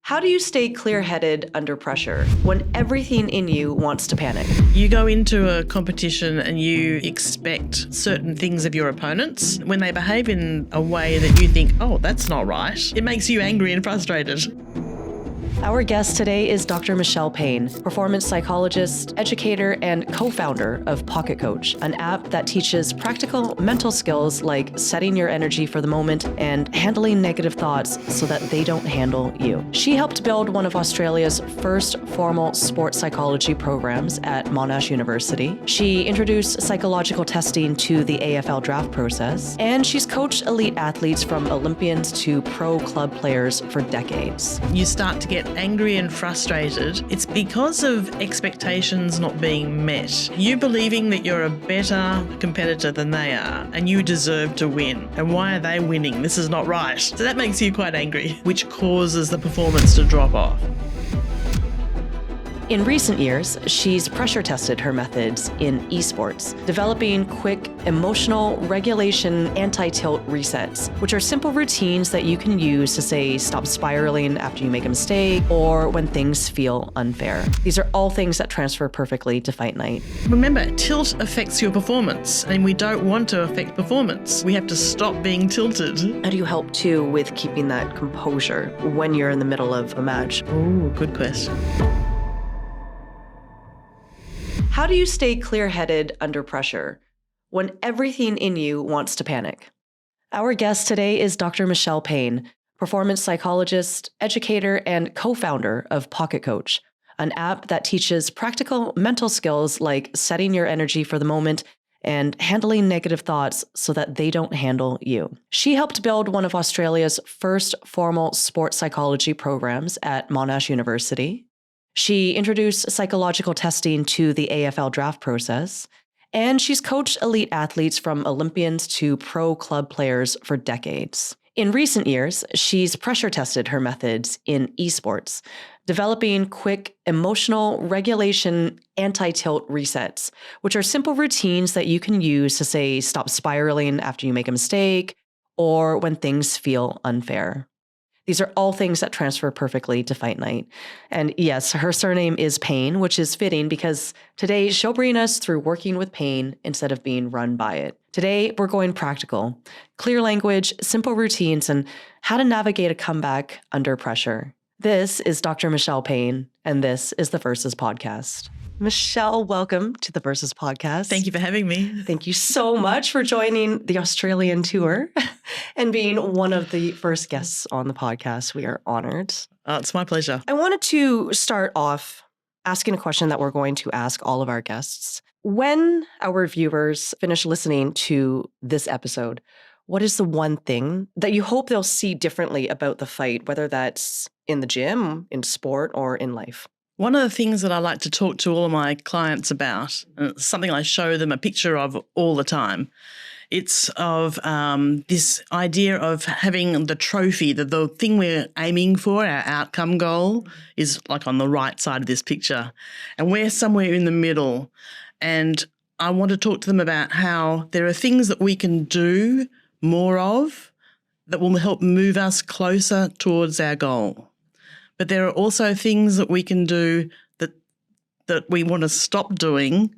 How do you stay clear-headed under pressure when everything in you wants to panic? You go into a competition and you expect certain things of your opponents. When they behave in a way that you think, oh, that's not right, it makes you angry and frustrated. Our guest today is Dr. Michelle Payne, performance psychologist, educator, and co-founder of Pocket Coach, an app that teaches practical mental skills like setting your energy for the moment and handling negative thoughts so that they don't handle you. She helped build one of Australia's first formal sports psychology programs at Monash University. She introduced psychological testing to the AFL draft process, and she's coached elite athletes from Olympians to pro club players for decades. You start to get angry and frustrated. It's because of expectations not being met. You believing that you're a better competitor than they are and you deserve to win. And why are they winning? This is not right. So that makes you quite angry, which causes the performance to drop off. In recent years, she's pressure tested her methods in esports, developing quick emotional regulation anti-tilt resets, which are simple routines that you can use to say stop spiraling after you make a mistake or when things feel unfair. These are all things that transfer perfectly to fight night. Remember, tilt affects your performance, and we don't want to affect performance. We have to stop being tilted. How do you help too with keeping that composure when you're in the middle of a match? Oh, good question. How do you stay clear-headed under pressure when everything in you wants to panic? Our guest today is Dr. Michelle Payne, performance psychologist, educator, and co-founder of Pocket Coach, an app that teaches practical mental skills like setting your energy for the moment and handling negative thoughts so that they don't handle you. She helped build one of Australia's first formal sports psychology programs at Monash University. She introduced psychological testing to the AFL draft process, and she's coached elite athletes from Olympians to pro club players for decades. In recent years, she's pressure tested her methods in esports, developing quick emotional regulation anti-tilt resets, which are simple routines that you can use to say stop spiraling after you make a mistake or when things feel unfair. These are all things that transfer perfectly to fight night. And yes, her surname is Payne, which is fitting because today she'll bring us through working with pain instead of being run by it. Today, we're going practical, clear language, simple routines, and how to navigate a comeback under pressure. This is Dr. Michelle Payne, and this is the Versus Podcast. Michelle, welcome to the Versus Podcast. Thank you for having me. Thank you so much for joining the Australian tour and being one of the first guests on the podcast. We are honored. It's my pleasure. I wanted to start off asking a question that we're going to ask all of our guests. When our viewers finish listening to this episode, what is the one thing that you hope they'll see differently about the fight, whether that's in the gym, in sport, or in life? One of the things that I like to talk to all of my clients about, and it's something I show them a picture of all the time, it's of this idea of having the trophy, the thing we're aiming for, our outcome goal, is like on the right side of this picture. And we're somewhere in the middle. And I want to talk to them about how there are things that we can do more of that will help move us closer towards our goal. But there are also things that we can do that we want to stop doing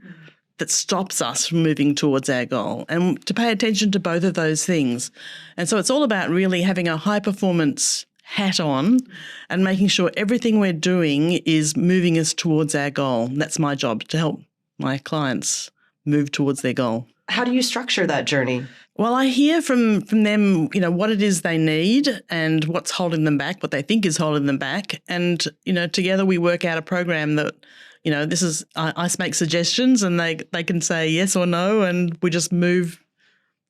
that stops us from moving towards our goal, and to pay attention to both of those things. And so it's all about really having a high performance hat on and making sure everything we're doing is moving us towards our goal. And that's my job, to help my clients move towards their goal. How do you structure that journey? Well, I hear from them, what it is they need and what's holding them back, what they think is holding them back. And, together we work out a program that, this is, I make suggestions and they can say yes or no, and we just move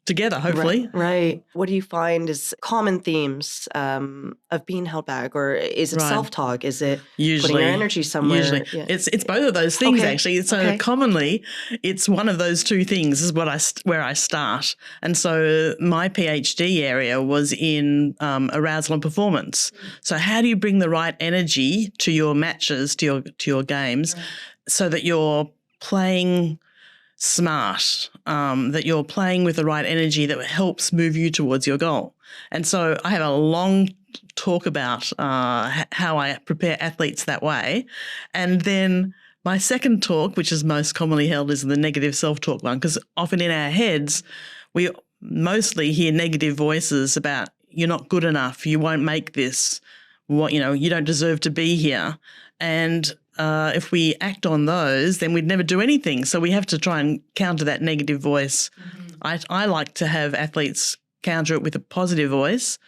together, hopefully. Right. What do you find is common themes of being held back? Or is it self-talk? Is it putting your energy somewhere? Usually. Yeah. It's both of those things, actually. So commonly, it's one of those two things is where I start. And so my PhD area was in arousal and performance. So how do you bring the right energy to your matches, to your games, so that you're playing smart, that you're playing with the right energy that helps move you towards your goal. And so I have a long talk about how I prepare athletes that way. And then my second talk, which is most commonly held, is the negative self-talk one, because often in our heads, we mostly hear negative voices about you're not good enough, you won't make this, you don't deserve to be here. And if we act on those, then we'd never do anything. So we have to try and counter that negative voice. I like to have athletes counter it with a positive voice.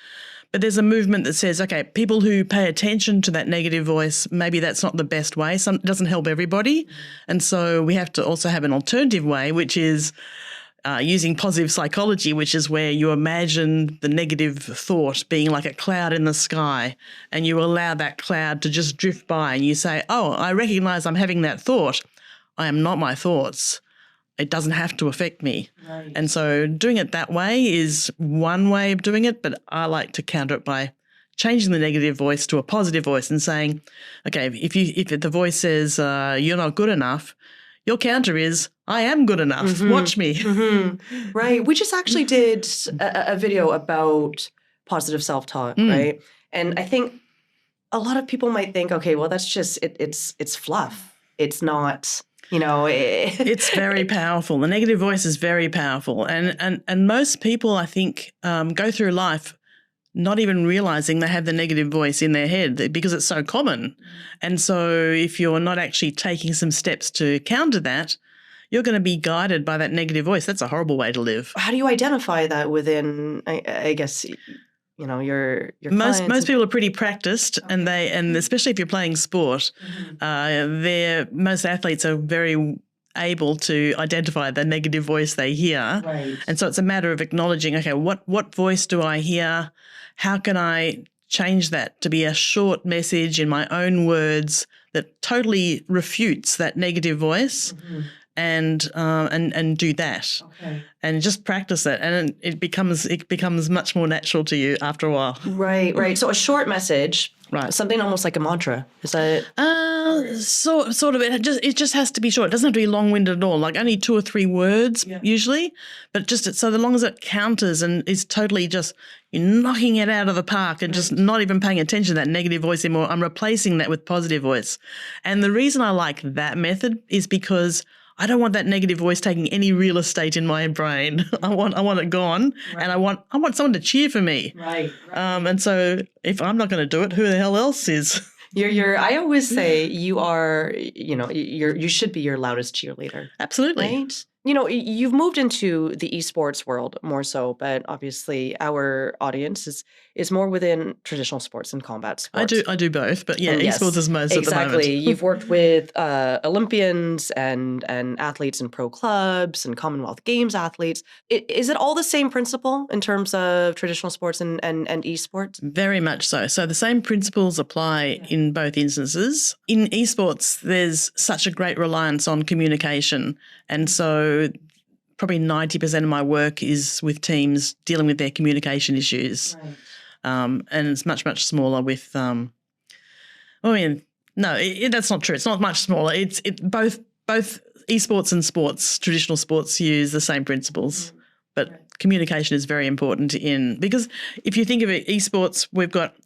But there's a movement that says, okay, people who pay attention to that negative voice, maybe that's not the best way. It doesn't help everybody. And so we have to also have an alternative way, which is using positive psychology, which is where you imagine the negative thought being like a cloud in the sky, and you allow that cloud to just drift by, and you say, oh, I recognize I'm having that thought. I am not my thoughts. It doesn't have to affect me. Right. And so doing it that way is one way of doing it, but I like to counter it by changing the negative voice to a positive voice and saying, okay, if the voice says you're not good enough, your counter is, I am good enough. Watch me. Right. We just actually did a video about positive self-talk, right? And I think a lot of people might think, okay, well, that's just, it's fluff. It's not... it's very powerful. The negative voice is very powerful. And most people, I think, go through life not even realizing they have the negative voice in their head because it's so common. And so if you're not actually taking some steps to counter that, you're going to be guided by that negative voice. That's a horrible way to live. How do you identify that within, I guess, your most people are pretty practiced, and especially if you're playing sport, most athletes are very able to identify the negative voice they hear. Right. And so it's a matter of acknowledging, okay, what voice do I hear? How can I change that to be a short message in my own words that totally refutes that negative voice? And do that, and just practice it, and it becomes much more natural to you after a while. Right. So a short message, right? Something almost like a mantra. Is that it? Sort of. It just has to be short. It doesn't have to be long-winded at all. Like only 2 or 3 words usually, but just so long as it counters and is totally just you're knocking it out of the park and just not even paying attention to that negative voice anymore. I'm replacing that with positive voice, and the reason I like that method is because I don't want that negative voice taking any real estate in my brain. I want it gone, and I want someone to cheer for me. Right. And so if I'm not going to do it, who the hell else is? I always say you are. You should be your loudest cheerleader. Absolutely. Right. You've moved into the esports world more so, but obviously our audience is more within traditional sports and combat sports. I do both, but esports is most at the moment. Exactly. You've worked with Olympians and athletes in pro clubs and Commonwealth Games athletes. Is it all the same principle in terms of traditional sports and esports? Very much so. So the same principles apply in both instances. In esports, there's such a great reliance on communication, and so probably 90% of my work is with teams dealing with their communication issues. Right. And it's much, much smaller with that's not true. It's not much smaller. Both esports and sports, traditional sports, use the same principles. But communication is very important because if you think of it, esports, we've got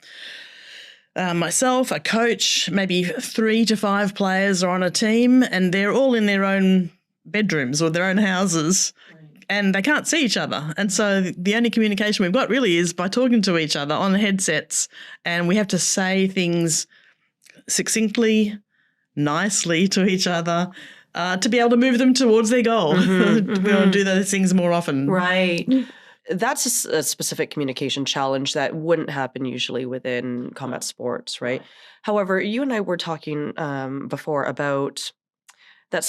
myself, a coach, maybe 3 to 5 players are on a team, and they're all in their own bedrooms or their own houses, and they can't see each other. And so the only communication we've got really is by talking to each other on headsets, and we have to say things succinctly, nicely to each other to be able to move them towards their goal. To be able to do those things more often. Right. That's a specific communication challenge that wouldn't happen usually within combat sports, right? However, you and I were talking before about that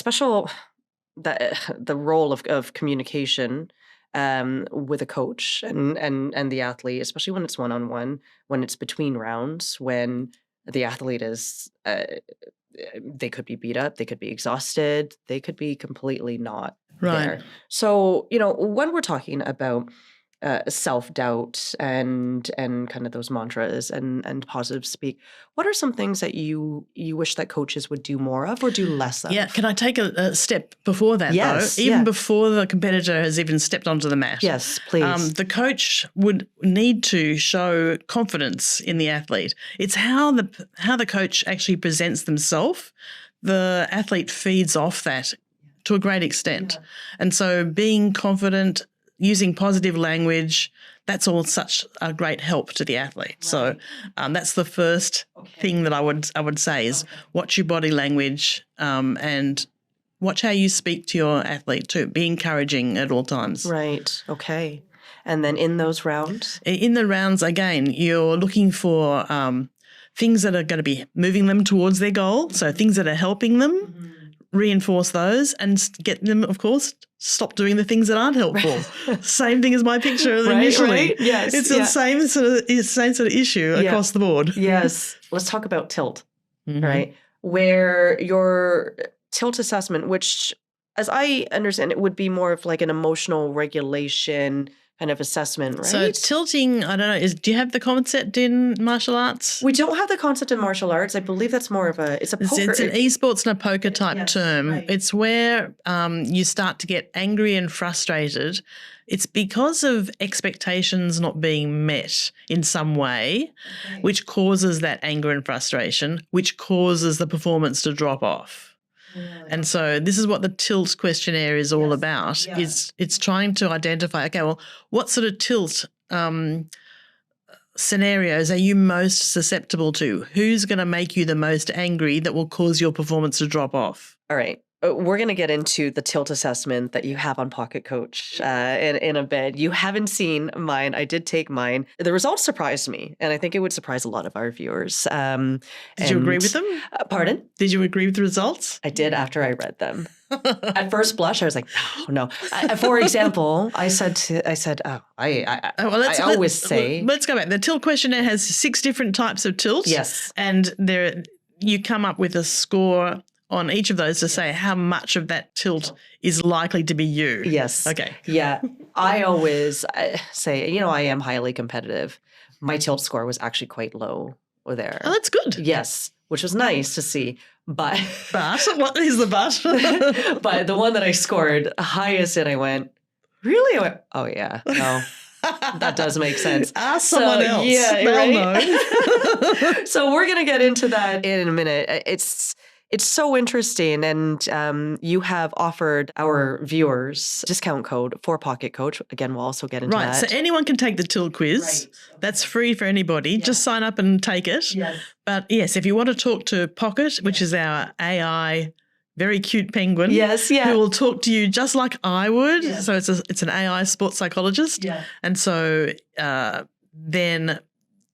the role of communication with a coach and the athlete, especially when it's one-on-one, when it's between rounds, when the athlete is they could be beat up, they could be exhausted, they could be completely not there. So when we're talking about self-doubt and kind of those mantras and positive speak. What are some things that you wish that coaches would do more of or do less of? Yeah, can I take a step before that, Yes, though? Even yeah. before the competitor has even stepped onto the mat. Yes, please. The coach would need to show confidence in the athlete. It's how the coach actually presents themselves. The athlete feeds off that to a great extent. Yeah. And so being confident, using positive language, that's all such a great help to the athlete. Right. So that's the first thing that I would say is watch your body language and watch how you speak to your athlete too. Be encouraging at all times. Right. Okay. And then in those rounds? In the rounds, again, you're looking for things that are going to be moving them towards their goal. So things that are helping them, reinforce those and get them, of course, stop doing the things that aren't helpful. Same thing as my picture initially. Right? Yes. It's the same sort of issue across the board. Yes. Let's talk about tilt, right? Where your tilt assessment, which as I understand it would be more of like an emotional regulation kind of assessment, right? So tilting, I don't know, do you have the concept in martial arts? We don't have the concept in martial arts. I believe that's more of it's a poker. It's an esports and a poker type term. Right. It's where you start to get angry and frustrated. It's because of expectations not being met in some way, which causes that anger and frustration, which causes the performance to drop off. And so this is what the tilt questionnaire is all about. Yeah. It's trying to identify, okay, well, what sort of tilt scenarios are you most susceptible to? Who's going to make you the most angry that will cause your performance to drop off? All right. We're going to get into the tilt assessment that you have on Pocket Coach in a bit. You haven't seen mine. I did take mine. The results surprised me, and I think it would surprise a lot of our viewers. Did you agree with them? Pardon? Did you agree with the results? I did after I read them. At first blush, I was like, no. For example, I said, I always say. Let's go back. The tilt questionnaire has 6 different types of tilt. Yes. And you come up with a score on each of those to say how much of that tilt is likely to be you. Yes. Okay. Yeah. I always say, I am highly competitive. My tilt score was actually quite low there. Oh, that's good. Yes, which was nice to see. But what is the but? But the one that I scored highest in, I went, really? I went, oh, yeah. No. That does make sense. Ask someone else. Yeah, They'll know. So we're going to get into that in a minute. It's so interesting, and you have offered our viewers discount code for Pocket Coach. Again, we'll also get into that. Right, so anyone can take the tilt quiz. Right. That's free for anybody. Yeah. Just sign up and take it. Yes. But yes, if you want to talk to Pocket, which is our AI, very cute penguin, who will talk to you just like I would. Yeah. So it's an AI sports psychologist. Yeah. And so then...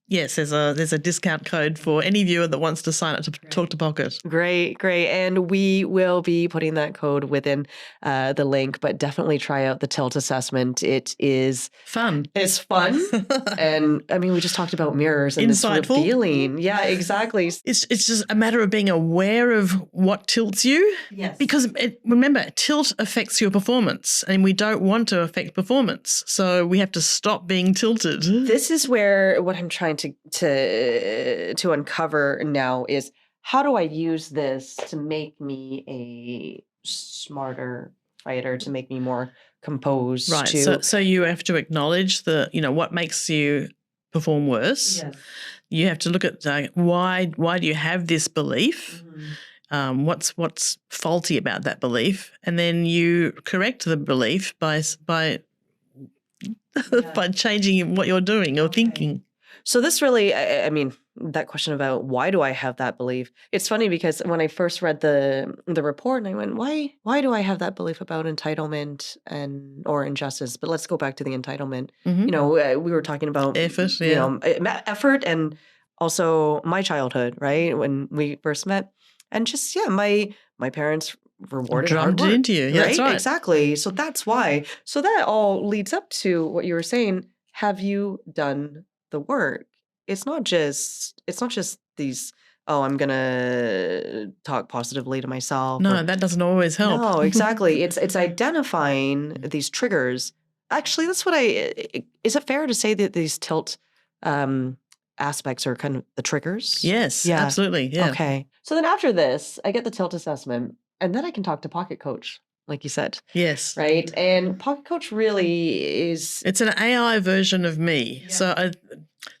Yes, there's a discount code for any viewer that wants to sign up to talk to Pocket. Great. And we will be putting that code within the link, but definitely try out the tilt assessment. It is fun. It's fun. And I mean, we just talked about mirrors and insightful. This feeling. Yeah, exactly. It's just a matter of being aware of what tilts you. Yes. Because remember, tilt affects your performance and we don't want to affect performance. So we have to stop being tilted. This is where what I'm trying to uncover now is how do I use this to make me a smarter fighter, to make me more composed? Right. So you have to acknowledge what makes you perform worse. Yes. You have to look at why do you have this belief? Mm-hmm. What's faulty about that belief, and then you correct the belief by changing what you're doing or thinking. So this really, I mean, that question about why do I have that belief? It's funny because when I first read the report, and I went, why do I have that belief about entitlement or injustice? But let's go back to the entitlement. Mm-hmm. We were talking about effort, effort, and also my childhood, right? When we first met, and just my parents rewarded hard work, into you. Yeah, right? That's right. Exactly. So that's why. So that all leads up to what you were saying. Have you done the work? It's not just these, I'm gonna talk positively to myself. No, that doesn't always help. No, exactly. It's identifying these triggers actually, that's what is it fair to say that these tilt aspects are kind of the triggers? Yes, Yeah. absolutely. Yeah. Okay. So then after this, I get the tilt assessment, and then I can talk to Pocket Coach, like you said, Yes. right? And Pocket Coach really is. It's an AI version of me. So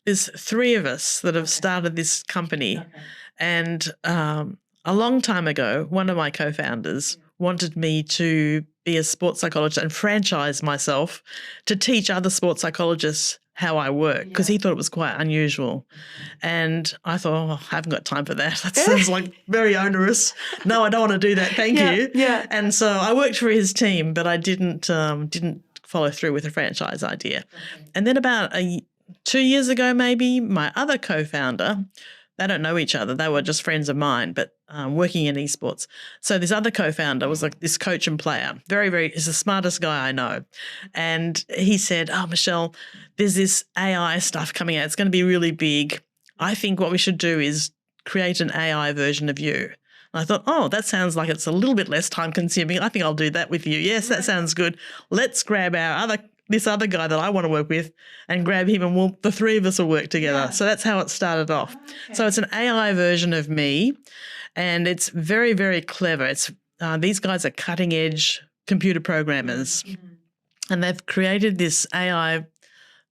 there's 3 of us that have started this company. And a long time ago, one of my co-founders wanted me to be a sports psychologist and franchise myself to teach other sports psychologists how I work, because he thought it was quite unusual. And I thought, oh, I haven't got time for that. That sounds like very onerous. No, I don't want to do that. Thank you. Yeah. And so I worked for his team, but I didn't follow through with the franchise idea. And then about 2 years ago, maybe, my other co-founder, they don't know each other. They were just friends of mine, but working in esports. So this other co-founder was like this coach and player. He's the smartest guy I know. And he said, oh, Michelle, there's this AI stuff coming out. It's going to be really big. I think what we should do is create an AI version of you. And I thought, oh, that sounds like it's a little bit less time consuming. I think I'll do that with you. Yes, that sounds good. Let's grab this other guy that I want to work with and grab him, and the 3 of us will work together. Yeah. So that's how it started off. Okay. So it's an AI version of me, and it's very, very clever. It's these guys are cutting edge computer programmers, and they've created this AI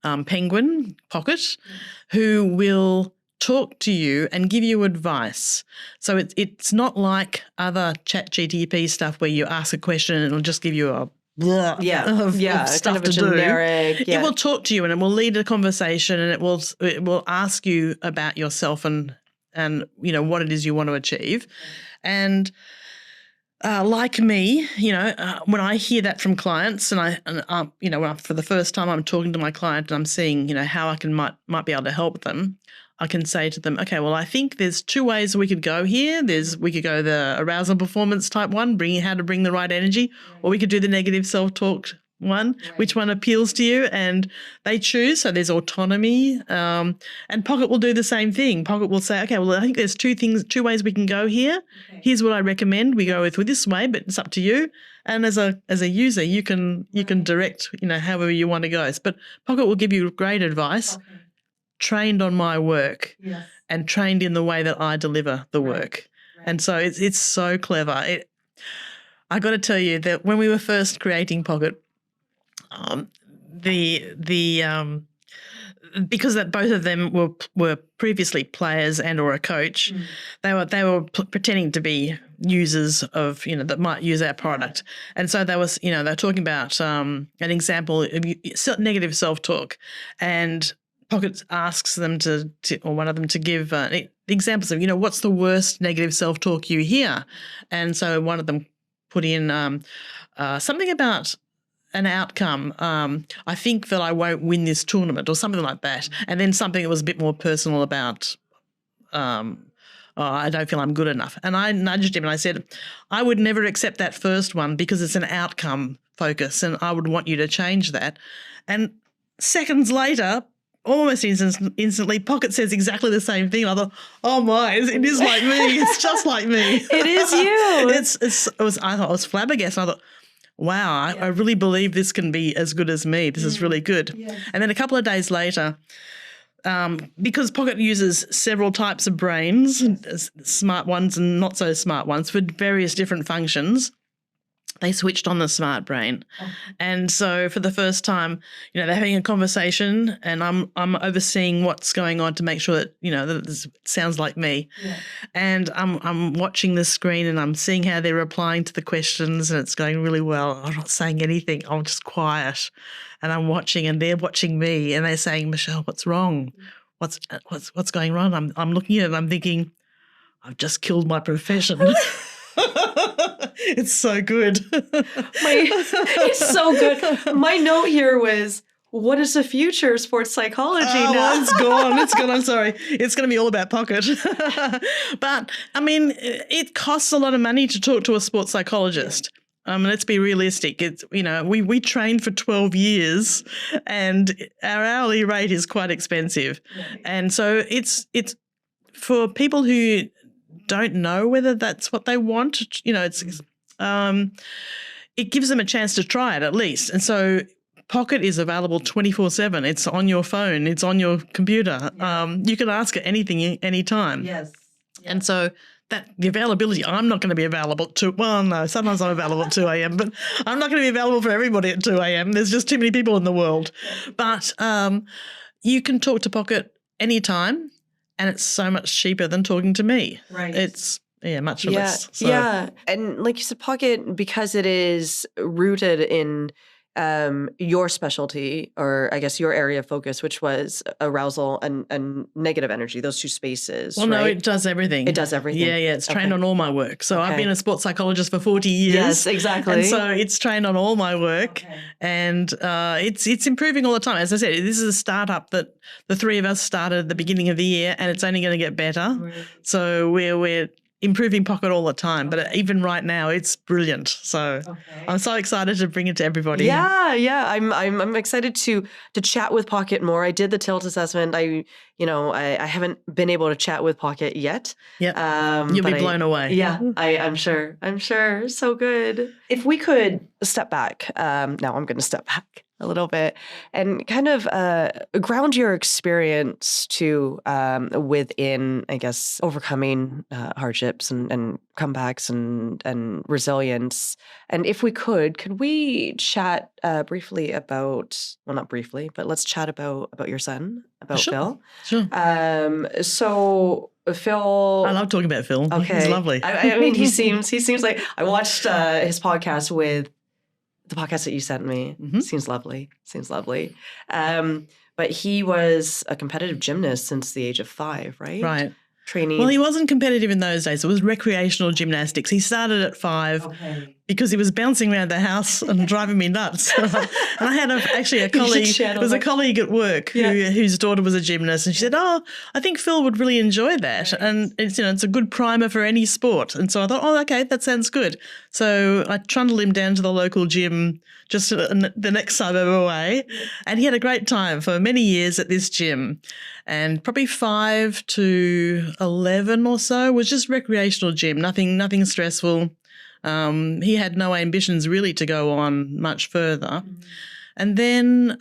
penguin Pocket who will talk to you and give you advice. So it's not like other ChatGPT stuff where you ask a question and it'll just give you of stuff kind of to generic, do. It will talk to you and it will lead a conversation, and it will ask you about yourself and what it is you want to achieve. And like me, when I hear that from clients, and for the first time I'm talking to my client and I'm seeing how I might be able to help them, I can say to them, okay, well, I think there's 2 ways we could go here. We could go the arousal performance type one, how to bring the right energy, or we could do the negative self-talk one. Right. Which one appeals to you? And they choose. So there's autonomy. And Pocket will do the same thing. Pocket will say, okay, well, I think there's 2 ways we can go here. Okay. Here's what I recommend we go with this way, but it's up to you. And as a user, you can direct, however you want to go. But Pocket will give you great advice. Okay. Trained on my work. Yes. And trained in the way that I deliver the work. Right. And so it's so clever. I got to tell you that when we were first creating Pocket, because that both of them were previously players and or a coach, they were pretending to be users of that might use our product, and so they were talking about an example of negative self-talk, and Pocket asks them or one of them to give examples of what's the worst negative self-talk you hear, and so one of them put in something about an outcome. I think that I won't win this tournament or something like that. And then something that was a bit more personal about, I don't feel I'm good enough. And I nudged him and I said, I would never accept that first one because it's an outcome focus and I would want you to change that. And seconds later, almost instantly, Pocket says exactly the same thing. I thought, oh my, it is like me. It's just like me. It is you. I thought I was flabbergasted. I thought, wow, I really believe this can be as good as me. This is really good. Yeah. And then a couple of days later, because Pocket uses several types of brains, smart ones and not so smart ones, for various different functions, they switched on the smart brain. Oh. And so for the first time, they're having a conversation and I'm overseeing what's going on to make sure that, that this sounds like me. Yeah. And I'm watching the screen and I'm seeing how they're replying to the questions and it's going really well. I'm not saying anything. I'm just quiet and I'm watching and they're watching me and they're saying, Michelle, what's wrong? What's going on? I'm looking at it and I'm thinking, I've just killed my profession. It's so good. It's so good. My note here was, what is the future of sports psychology now? Well, it's gone. It's gone. I'm sorry. It's going to be all about Pocket. But, I mean, it costs a lot of money to talk to a sports psychologist. Let's be realistic. It's, we trained for 12 years and our hourly rate is quite expensive. Right. And so it's for people who don't know whether that's what they want, it gives them a chance to try it at least. And so Pocket is available 24/7. It's on your phone. It's on your computer. You can ask it anything, anytime. Yes. And so that the availability, I'm not going to be available no, sometimes I'm available at 2 a.m., but I'm not going to be available for everybody at 2 a.m. There's just too many people in the world. But you can talk to Pocket anytime, and it's so much cheaper than talking to me. Right. It's much less. So. Yeah. And like you said, Pocket, because it is rooted in your specialty, or I guess your area of focus, which was arousal and negative energy, those two spaces. Well, no, it does everything. It does everything. Yeah, it's trained on all my work. So I've been a sports psychologist for 40 years. Yes, exactly. And so it's trained on all my work, and it's improving all the time. As I said, this is a startup that the three of us started at the beginning of the year, and it's only going to get better. Right. So we're improving Pocket all the time, but even right now it's brilliant. So I'm so excited to bring it to everybody. Yeah. I'm excited to chat with Pocket more. I did the tilt assessment. I haven't been able to chat with Pocket yet. Yeah. You'll be blown away. Yeah, I'm sure. So good. If we could step back, now I'm going to step back a little bit and kind of ground your experience to within, I guess, overcoming hardships and comebacks and resilience. And if we could we chat briefly about, well, not briefly, but let's chat about your son, about Phil. Sure. So Phil, I love talking about Phil. Okay. He's lovely. I mean, he seems like, I watched his podcast with the podcast that you sent me. Mm-hmm. Seems lovely. But he was a competitive gymnast since the age of 5, right? Right. Training. Well, he wasn't competitive in those days. It was recreational gymnastics. He started at 5 because he was bouncing around the house and driving me nuts. And I had a colleague, it was a colleague at work whose daughter was a gymnast, and she said, "Oh, I think Phil would really enjoy that." Right. And it's a good primer for any sport. And so I thought, "Oh, okay, that sounds good." So I trundled him down to the local gym just the next suburb away, and he had a great time for many years at this gym. And probably 5 to 11 or so was just recreational gym, nothing stressful. He had no ambitions really to go on much further. Mm-hmm. And then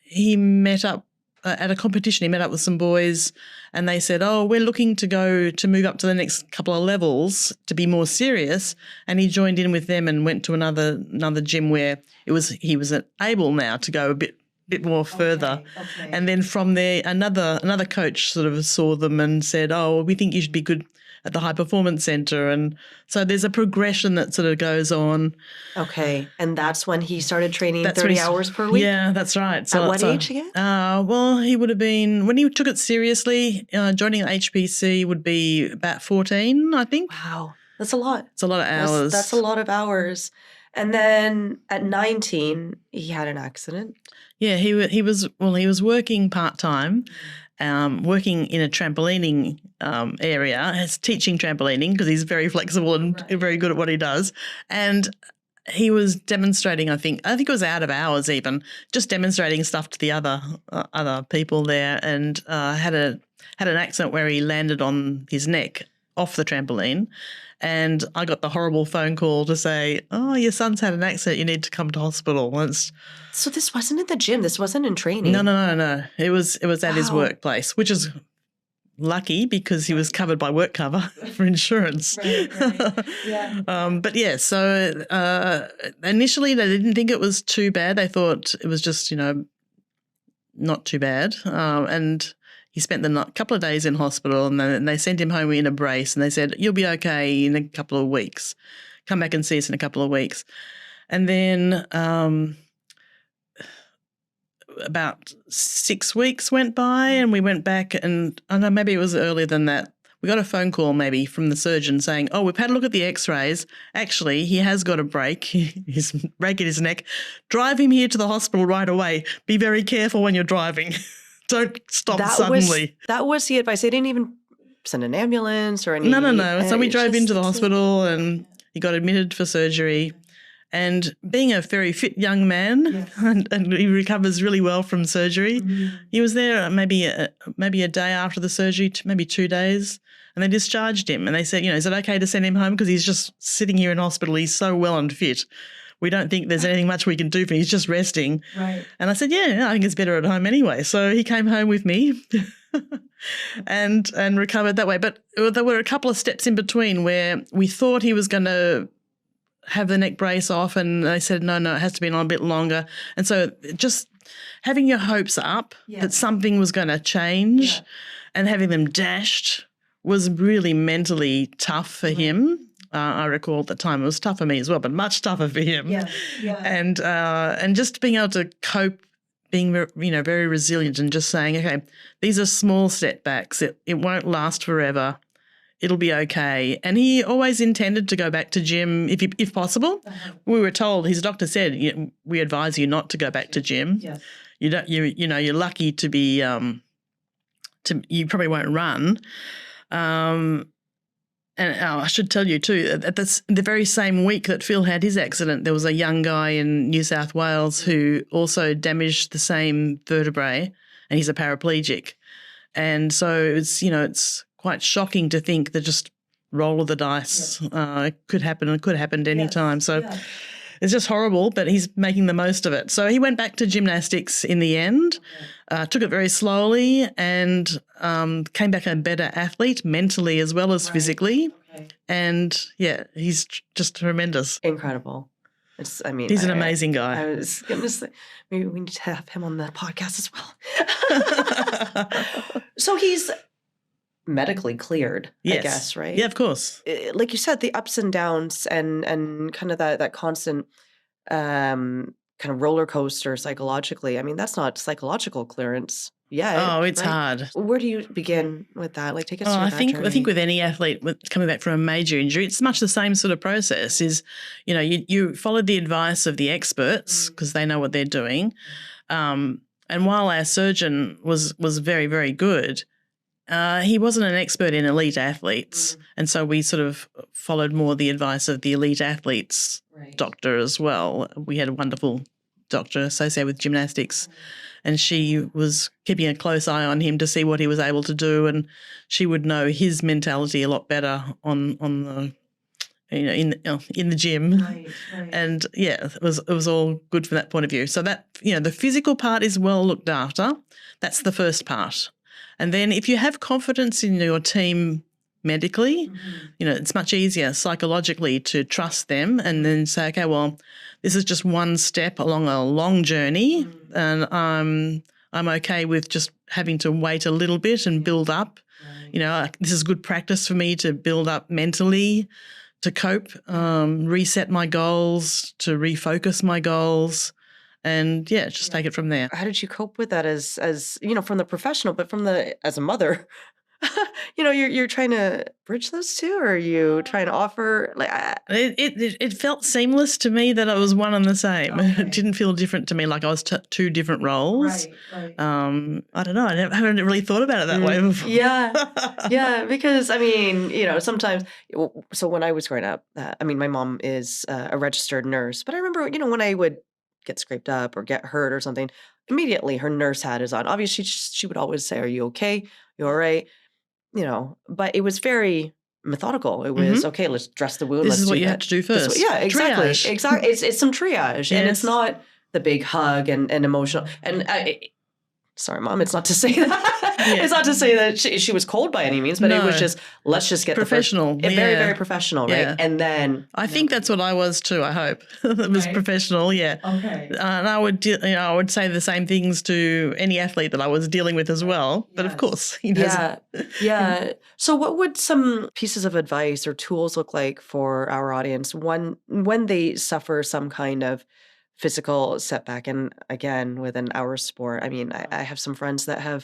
he met up at a competition. He met up with some boys, and they said, "Oh, we're looking to move up to the next couple of levels to be more serious." And he joined in with them and went to another gym where he was able now to go a bit more further. Okay. And then from there, another coach sort of saw them and said, "Oh, well, we think you should be good at the high performance center." And so there's a progression that sort of goes on. Okay. And that's when he started training 30 hours per week? Yeah, that's right. So at what age again? Well, he would have been, when he took it seriously, joining HPC would be about 14, I think. Wow. That's a lot. It's a lot of hours. That's a lot of hours. And then at 19, he had an accident. Yeah, he was working part-time, working in a trampolining area, teaching trampolining because he's very flexible and very good at what he does. And he was demonstrating, I think it was out of hours even, just demonstrating stuff to the other people there, and had an accident where he landed on his neck off the trampoline. And I got the horrible phone call to say, "Oh, your son's had an accident. You need to come to hospital." So this wasn't at the gym. This wasn't in training. No. It was at his workplace, which is lucky because he was covered by work cover for insurance. Right. Yeah. But yeah, so initially they didn't think it was too bad. They thought it was just, not too bad. And he spent the couple of days in hospital, and then they sent him home in a brace, and they said, "You'll be okay in a couple of weeks. Come back and see us in a couple of weeks." And then about 6 weeks went by, and we went back, and I know maybe it was earlier than that. We got a phone call maybe from the surgeon saying, "Oh, we've had a look at the x-rays. Actually, he has got a break, his break in his neck. Drive him here to the hospital right away. Be very careful when you're driving." Don't stop suddenly. That was the advice. They didn't even send an ambulance or anything. No. So we drove into the hospital, and he got admitted for surgery. And being a very fit young man, and he recovers really well from surgery, he was there maybe a day after the surgery, maybe 2 days, and they discharged him. And they said, "Is it okay to send him home? Because he's just sitting here in hospital. He's so well and fit." we don't think there's anything much we can do for him. He's just resting. Right. And I said, yeah, I think it's better at home anyway. So he came home with me and recovered that way. But there were a couple of steps in between where we thought he was going to have the neck brace off, and they said, no, it has to be on a bit longer. And so just having your hopes up that something was going to change and having them dashed was really mentally tough for him. I recall at the time it was tough for me as well, but much tougher for him. And just being able to cope, being very resilient, and just saying, okay, these are small setbacks. It won't last forever. It'll be okay. And he always intended to go back to gym if possible. We were told, his doctor said, we advise you not to go back to gym. Yes. You're lucky to be you probably won't run. And I should tell you too, at the very same week that Phil had his accident, there was a young guy in New South Wales who also damaged the same vertebrae, and he's a paraplegic. And so it's quite shocking to think that just roll of the dice it could happen, and it could have happened any time. So it's just horrible, but he's making the most of it. So he went back to gymnastics in the end, took it very slowly, and came back a better athlete mentally as well as physically. And, he's just tremendous. Incredible. He's an amazing guy. I was going to say, maybe we need to have him on the podcast as well. So he's medically cleared, I guess, right? Yeah, of course. Like you said, the ups and downs and kind of that constant kind of roller coaster psychologically. I mean, that's not psychological clearance. Yeah. Oh, it's hard. Where do you begin with that? Like, take us through that journey. I think with any athlete coming back from a major injury, it's much the same sort of process. Is you follow the advice of the experts because they know what they're doing. And while our surgeon was very, very good, he wasn't an expert in elite athletes, and so we sort of followed more the advice of the elite athletes doctor as well. We had a wonderful doctor associated with gymnastics, and she was keeping a close eye on him to see what he was able to do, and she would know his mentality a lot better on the in the gym. Right. And it was all good from that point of view. So that the physical part is well looked after. That's the first part. And then if you have confidence in your team medically, it's much easier psychologically to trust them and then say, okay, well, this is just one step along a long journey, and I'm okay with just having to wait a little bit and build up. This is good practice for me to build up mentally, to cope, reset my goals, to refocus my goals. And just take it from there. How did you cope with that as from the professional, but as a mother? You're trying to bridge those two, or are you trying to offer it felt seamless to me that I was one and the same. Okay. It didn't feel different to me, like I was two different roles. Right. I don't know. I haven't really thought about it that way before. Yeah, because sometimes. So when I was growing up, my mom is a registered nurse, but I remember when I would get scraped up or get hurt or something, immediately her nurse hat is on. Obviously, she would always say, "Are you okay? You all right?" But it was very methodical. It was, okay, let's dress the wound. This is what you have to do first. Exactly. Triage. Exactly. It's some triage. Yes. And it's not the big hug and emotional. And sorry, Mom, it's not to say that. It's not to say that she was cold by any means, but it was just, let's just get professional. Very, very professional, right? Yeah. And then I think that's what I was too. I hope it was professional. Yeah. Okay. And I would, I would say the same things to any athlete that I was dealing with as well. But of course, Yeah. So, what would some pieces of advice or tools look like for our audience when they suffer some kind of physical setback? And again, within our sport, I have some friends that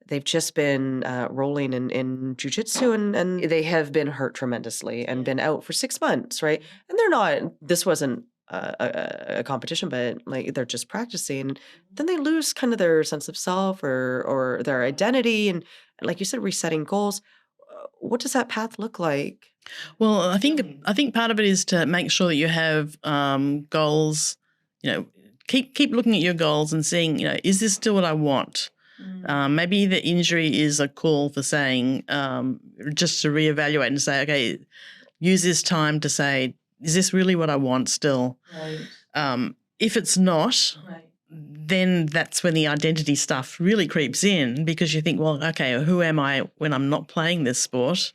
they've just been rolling in jiu-jitsu and they have been hurt tremendously and been out for 6 months, right? And this wasn't a competition, but like they're just practicing. Then they lose kind of their sense of self or their identity. And like you said, resetting goals. What does that path look like? Well, I think part of it is to make sure that you have goals. Keep looking at your goals and seeing, is this still what I want? Maybe the injury is a call for saying, just to reevaluate and say, okay, use this time to say, is this really what I want still? Right. If it's not, Right. then that's when the identity stuff really creeps in, because you think, well, okay, who am I when I'm not playing this sport?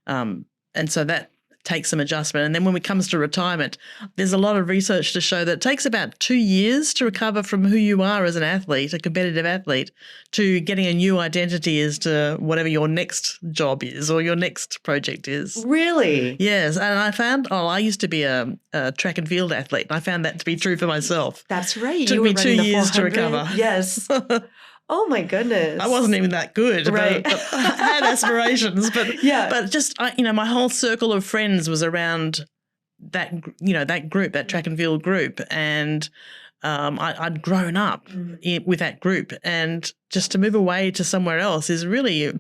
And so that takes some adjustment. And then when it comes to retirement, there's a lot of research to show that it takes about 2 years to recover from who you are as an athlete, a competitive athlete, to getting a new identity as to whatever your next job is or your next project is. Really? Yes. And I found, I used to be a track and field athlete, and I found that to be true for myself. That's right. It took me 2 years to recover. Yes. Oh my goodness. I wasn't even that good, Right. but I had aspirations. But Yeah. but just my whole circle of friends was around that that group, that track and field group, and I'd grown up with that group, and just to move away to somewhere else is really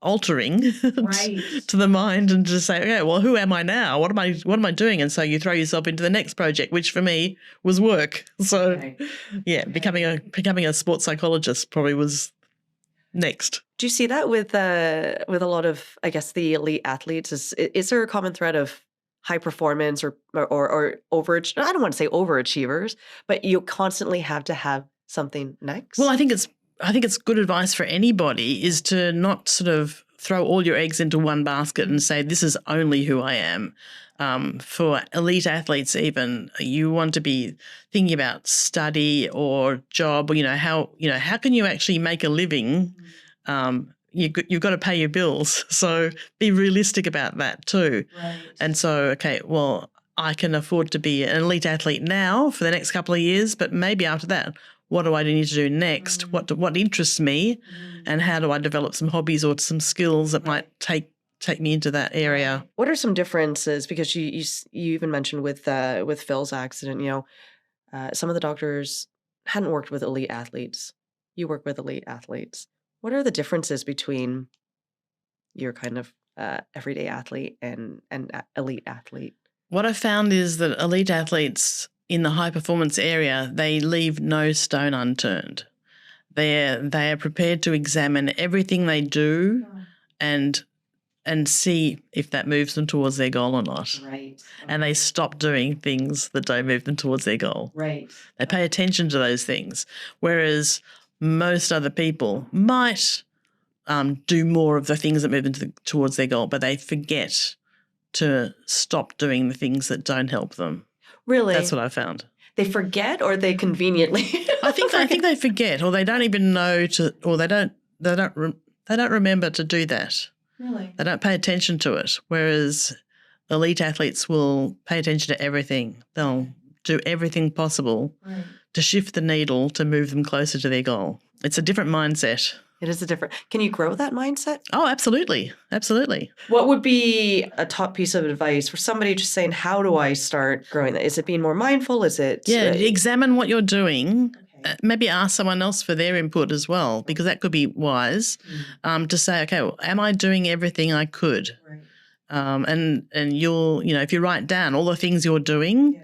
altering Right. to the mind, and to say, okay, well, who am I now? What am I doing? And so you throw yourself into the next project, which for me was work. So Okay. yeah, becoming a sports psychologist probably was next. Do you see that with a lot of, I guess, the elite athletes? Is there a common thread of high performance or overage? I don't want to say overachievers, but you constantly have to have something next. Well, I think it's good advice for anybody is to not sort of throw all your eggs into one basket and say, this is only who I am. For elite athletes even, you want to be thinking about study or job, or, how can you actually make a living? You've got to pay your bills. So be realistic about that too. Right. And so, okay, well, I can afford to be an elite athlete now for the next couple of years, but maybe after that, what do I need to do next? What interests me, and how do I develop some hobbies or some skills that might take me into that area? What are some differences? Because you even mentioned with Phil's accident, some of the doctors hadn't worked with elite athletes. You work with elite athletes. What are the differences between your kind of everyday athlete and elite athlete? What I found is that elite athletes in the high performance area, they leave no stone unturned. They are prepared to examine everything they do and see if that moves them towards their goal or not. Right. And they stop doing things that don't move them towards their goal. Right. They pay attention to those things, whereas most other people might do more of the things that move them towards their goal, but they forget to stop doing the things that don't help them. Really? That's what I found. They forget, or they conveniently? I think they forget, or they don't even know or they don't remember to do that. Really? They don't pay attention to it. Whereas elite athletes will pay attention to everything. They'll do everything possible to shift the needle to move them closer to their goal. It's a different mindset. It is a different. Can you grow that mindset? Oh, absolutely. Absolutely. What would be a top piece of advice for somebody just saying, how do I start growing that? Is it being more mindful? Is it? Yeah, examine what you're doing. Okay. Maybe ask someone else for their input as well, because that could be wise to say, okay, well, am I doing everything I could? Right. And you'll, if you write down all the things you're doing,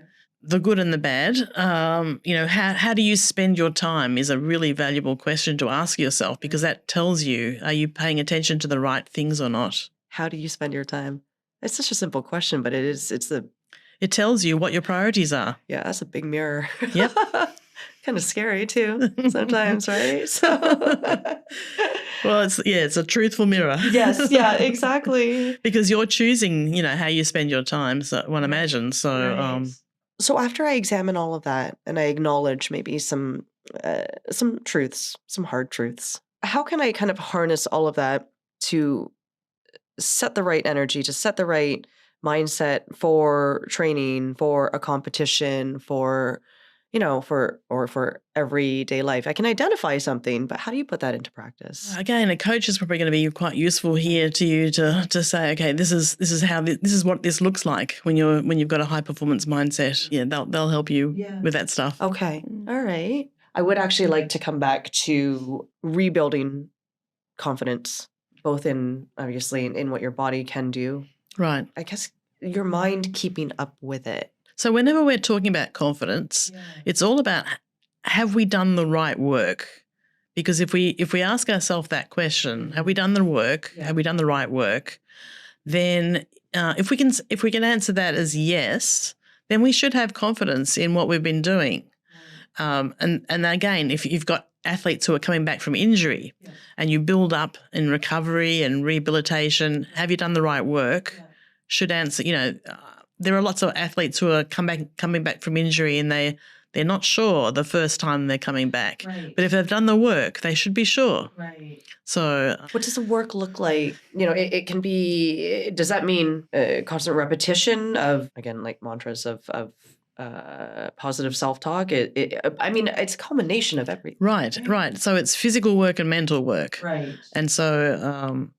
the good and the bad, how do you spend your time is a really valuable question to ask yourself, because that tells you, are you paying attention to the right things or not? How do you spend your time? It's such a simple question, but it tells you what your priorities are. Yeah, that's a big mirror. Yep. Kind of scary too sometimes, right? So well, it's a truthful mirror. Yes, yeah, exactly. Because you're choosing, how you spend your time, so one imagine. So Right. So after I examine all of that and I acknowledge maybe some truths, some hard truths, how can I kind of harness all of that to set the right energy, to set the right mindset for training, for a competition, for everyday life? I can identify something, but how do you put that into practice? Again, a coach is probably going to be quite useful here to you to say, okay, this is what this looks like when you've got a high performance mindset. Yeah, they'll help you with that stuff. Okay, all right. I would actually like to come back to rebuilding confidence, both in obviously in what your body can do. Right. I guess your mind keeping up with it. So whenever we're talking about confidence, it's all about, have we done the right work? Because if we ask ourselves that question, have we done the work? Have we done the right work? Then if we can answer that as yes, then we should have confidence in what we've been doing. And again, if you've got athletes who are coming back from injury and you build up in recovery and rehabilitation, have you done the right work? Should answer, there are lots of athletes who are coming back from injury and they're not sure the first time they're coming back. Right. But if they've done the work, they should be sure. Right. So what does the work look like? It can be, does that mean constant repetition of, again, like mantras of positive self-talk? It's a combination of everything. Right. So it's physical work and mental work. Right. And so,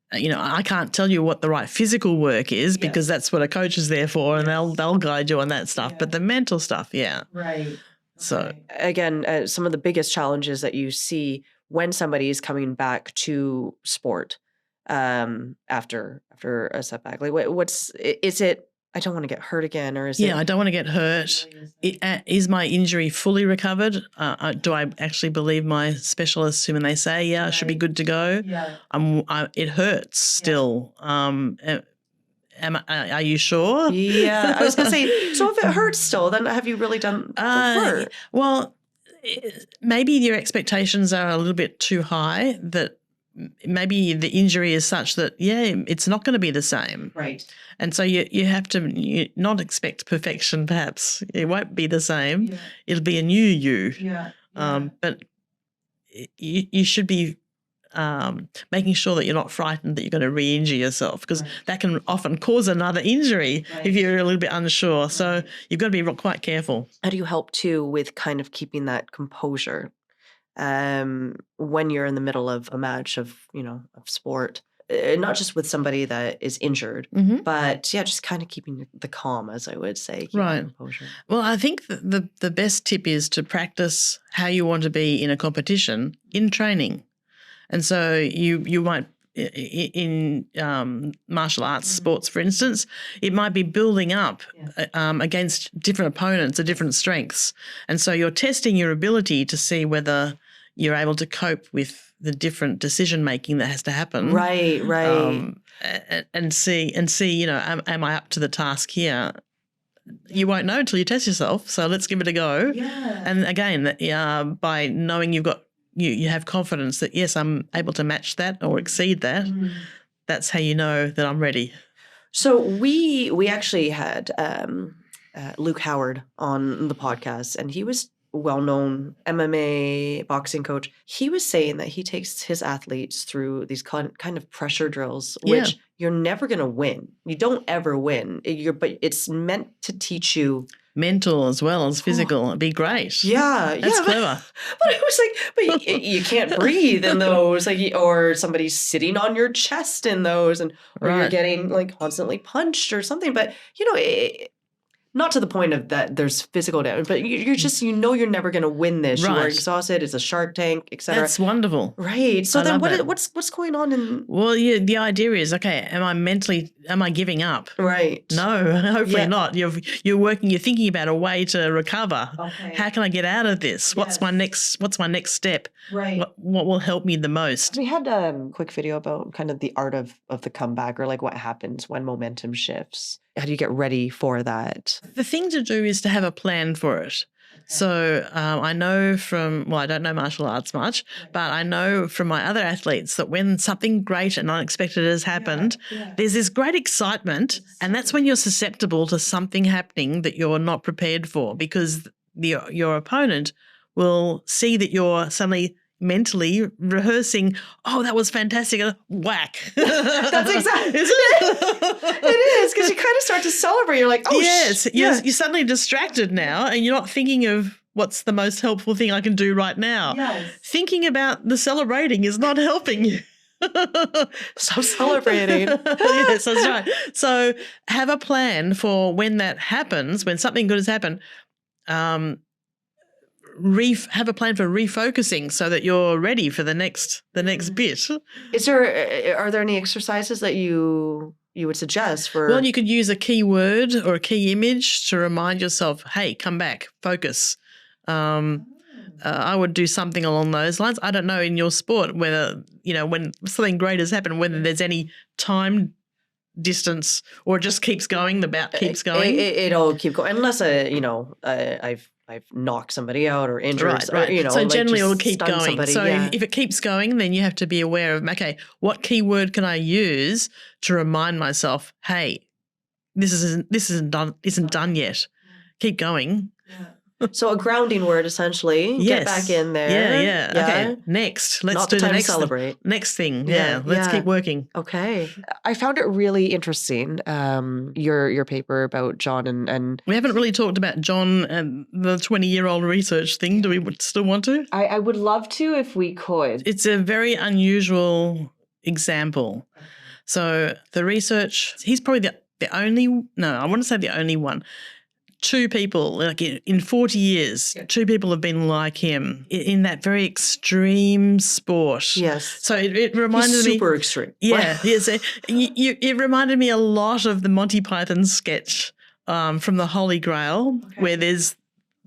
I can't tell you what the right physical work is because that's what a coach is there for, and they'll guide you on that stuff. But the mental stuff, Right. So again, some of the biggest challenges that you see when somebody is coming back to sport after a setback, like is it? I don't want to get hurt again, or is it? I don't want to get hurt. Is my injury fully recovered? Do I actually believe my specialists when they say, I should be good to go? Yeah. It hurts still. Are you sure? Yeah, I was going to say, so if it hurts still, then have you really done the work? Well, maybe your expectations are a little bit too high, that maybe the injury is such that, it's not going to be the same. Right. And so you have to not expect perfection, perhaps. It won't be the same. Yeah. It'll be a new you. Yeah. But you should be making sure that you're not frightened that you're going to re-injure yourself, because that can often cause another injury if you're a little bit unsure. Right. So you've got to be quite careful. How do you help too with kind of keeping that composure when you're in the middle of a match of sport? Not just with somebody that is injured, but just kind of keeping the calm, as I would say. Right. Composure. Well, I think the best tip is to practice how you want to be in a competition in training. And so you might, in martial arts sports, for instance, it might be building up against different opponents of different strengths. And so you're testing your ability to see whether you're able to cope with the different decision-making that has to happen. Right. And see, am I up to the task here? You won't know until you test yourself, so let's give it a go. Yeah. And again, by knowing you have confidence that, yes, I'm able to match that or exceed that, that's how you know that I'm ready. So we actually had Luke Howard on the podcast, and he was well-known MMA boxing coach. He was saying that he takes his athletes through these kind of pressure drills, which you're never going to win. You don't ever win. But it's meant to teach you mental as well as physical. It'd be great. Yeah, that's clever. But it was like, but you can't breathe in those, like, or somebody's sitting on your chest in those, and or you're getting like constantly punched or something. But not to the point of that there's physical damage, but you're just, you're never going to win this. Right. You are exhausted. It's a Shark Tank, etc. That's wonderful. Right. So then what's going on in... Well, the idea is, okay, am I giving up? Right. No, hopefully not. You're working, you're thinking about a way to recover. Okay. How can I get out of this? What's my next step? Right. What will help me the most? We had a quick video about kind of the art of the comeback, or like what happens when momentum shifts. How do you get ready for that? The thing to do is to have a plan for it. Okay. So I know I don't know martial arts much, but I know from my other athletes that when something great and unexpected has happened, there's this great excitement, and that's when you're susceptible to something happening that you're not prepared for, because your opponent will see that you're suddenly mentally rehearsing, oh, that was fantastic, whack. That's exactly, isn't it? It is, because you kind of start to celebrate. You're like, oh, yes, you're suddenly distracted now, and you're not thinking of what's the most helpful thing I can do right now. Yes. Thinking about the celebrating is not helping you. Stop celebrating. Yes, that's right. So have a plan for when that happens, when something good has happened. Have a plan for refocusing so that you're ready for the next bit. Are there any exercises that you would suggest for? Well, you could use a key word or a key image to remind yourself, hey, come back, focus. I would do something along those lines. I don't know in your sport whether, when something great has happened, whether there's any time distance, or it just keeps going, the bout keeps going? It'll keep going unless I've knocked somebody out or injured, Right, right. or, So like generally just it'll keep stunned going. somebody. So yeah. if it keeps going, then you have to be aware of, okay, what keyword can I use to remind myself, hey, this isn't done yet. Keep going. So a grounding word, essentially. Yes. Get back in there. Yeah. Okay. Next, let's Not do the time to next celebrate. next thing. Yeah. Let's keep working. Okay. I found it really interesting, your paper about John and We haven't really talked about John and the 20-year-old research thing. Do we still want to? I would love to if we could. It's a very unusual example. So the research, he's probably the only, no, I want to say the only one. 2 people, like in 40 years, 2 people have been like him in that very extreme sport. Yes. So it reminded me. Super extreme. Yeah. Yes. It reminded me a lot of the Monty Python sketch from the Holy Grail, where there's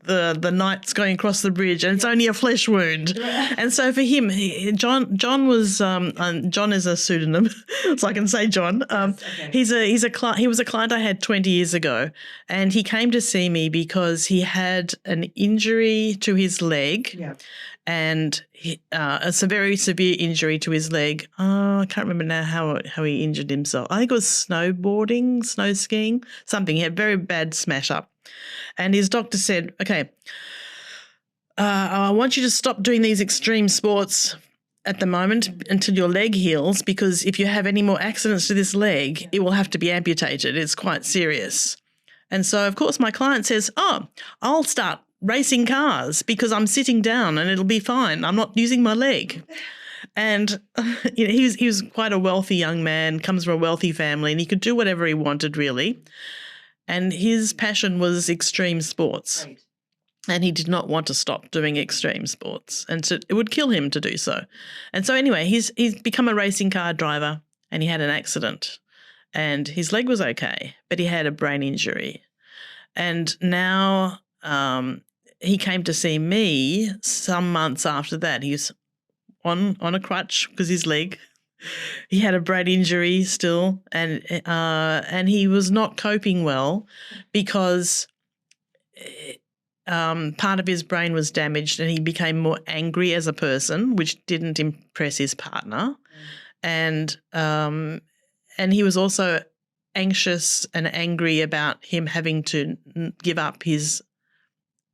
the knights going across the bridge and it's only a flesh wound. And so for him, John was John is a pseudonym, so I can say John. He was a client I had 20 years ago, and he came to see me because he had an injury to his leg. And a very severe injury to his leg. I can't remember now how he injured himself. I think it was snowboarding, snow skiing, something. He had a very bad smash up. And his doctor said, okay, I want you to stop doing these extreme sports at the moment until your leg heals, because if you have any more accidents to this leg, it will have to be amputated. It's quite serious. And so, of course, my client says, I'll start racing cars because I'm sitting down and it'll be fine. I'm not using my leg. And he was quite a wealthy young man, comes from a wealthy family, and he could do whatever he wanted, really. And his passion was extreme sports. Right. And he did not want to stop doing extreme sports. And so it would kill him to do so. And so anyway, he's become a racing car driver, and he had an accident. And his leg was okay, but he had a brain injury. And now he came to see me some months after that. He was on a crutch because his leg. He had a brain injury still, and he was not coping well because part of his brain was damaged, and he became more angry as a person, which didn't impress his partner, and he was also anxious and angry about him having to give up his